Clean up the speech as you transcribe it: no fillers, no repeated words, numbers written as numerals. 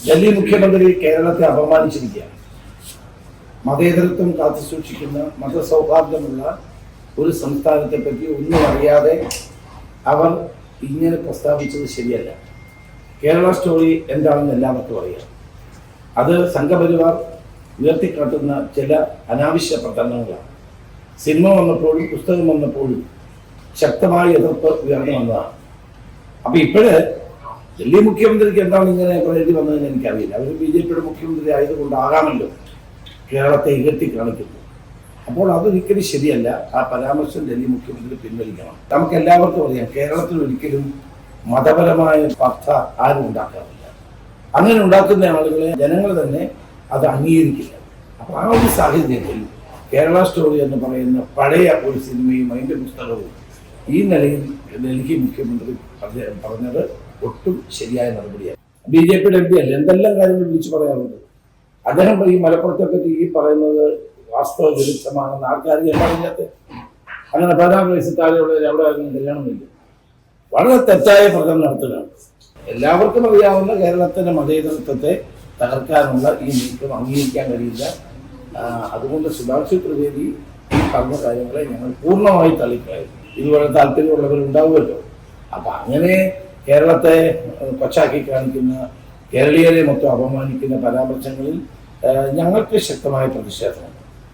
ഡൽഹി മുഖ്യമന്ത്രി കേരളത്തെ അപമാനിച്ചിരിക്കുകയാണ്. മതേതരത്വം കാത്തുസൂക്ഷിക്കുന്ന മതസൗഹാർദ്ദമുള്ള ഒരു സംസ്ഥാനത്തെ പറ്റി ഒന്നും അറിയാതെ അവർ ഇങ്ങനെ പ്രസ്താവിച്ചത് ശരിയല്ല. കേരള സ്റ്റോറി എന്താണെന്ന് എല്ലാവർക്കും അറിയാം. അത് സംഘപരിവാർ ഉയർത്തിക്കാട്ടുന്ന ചില അനാവശ്യ പ്രചരണങ്ങളാണ്. സിനിമ വന്നപ്പോഴും പുസ്തകം വന്നപ്പോഴും ശക്തമായ എതിർപ്പ് ഉയർന്നു വന്നതാണ്. അപ്പം ഇപ്പോഴ് ഡൽഹി മുഖ്യമന്ത്രിക്ക് എന്താണ് ഇങ്ങനെ പ്രകൃതി വന്നതെന്ന് എനിക്കറിയില്ല. അവർ BJP-യുടെ മുഖ്യമന്ത്രി ആയതുകൊണ്ടാകാമല്ലോ കേരളത്തെ ഇകഴ്ത്തി കാണിക്കുന്നു. അപ്പോൾ അതൊരിക്കലും ശരിയല്ല. ആ പരാമർശം ഡൽഹി മുഖ്യമന്ത്രി പിൻവലിക്കണം. നമുക്ക് എല്ലാവർക്കും അറിയാം, കേരളത്തിൽ ഒരിക്കലും മതപരമായ സ്പർദ്ധ ആരും ഉണ്ടാക്കാറില്ല. അങ്ങനെ ഉണ്ടാക്കുന്ന ആളുകളെ ജനങ്ങൾ തന്നെ അത് അംഗീകരിക്കില്ല. അപ്പോൾ ആ ഒരു സാഹചര്യത്തിൽ കേരള സ്റ്റോറി എന്ന് പറയുന്ന പഴയ ഒരു സിനിമയും അതിൻ്റെ പുസ്തകവും ഈ നിലയിൽ ഡൽഹി മുഖ്യമന്ത്രി പറഞ്ഞത് ഒട്ടും ശരിയായ നടപടിയാണ്. BJP-യുടെ MP അല്ല, എന്തെല്ലാം കാര്യങ്ങൾ വിളിച്ചു പറയാറുണ്ട്. അദ്ദേഹം ഈ മലപ്പുറത്തെ പറ്റി ഈ പറയുന്നത് വാസ്തവ വിരുദ്ധമാണെന്ന് ആർക്കാരും പറഞ്ഞാൽ അങ്ങനെ 16 വയസ്സ് താഴെയുള്ള അവിടെ ആരും കല്യാണമില്ല. വളരെ തെറ്റായ പ്രചരണം നടത്തുകയാണ്. എല്ലാവർക്കും അറിയാവുന്ന കേരളത്തിൻ്റെ മതേതരത്വത്തെ തകർക്കാനുള്ള ഈ നീക്കം അംഗീകരിക്കാൻ കഴിയില്ല. അതുകൊണ്ട് സുധാംശു ത്രിവേദി ഈ പറഞ്ഞ കാര്യങ്ങളെ ഞങ്ങൾ പൂർണ്ണമായി തള്ളിക്കളയും. ഇതുപോലെ താല്പര്യമുള്ളവരുണ്ടാവുമല്ലോ. അപ്പം അങ്ങനെ കേരളത്തെ കൊച്ചാക്കി കാണിക്കുന്ന, കേരളീയരെ മൊത്തം അപമാനിക്കുന്ന പരാമർശങ്ങളിൽ ഞങ്ങൾക്ക് ശക്തമായ പ്രതിഷേധമുണ്ട്.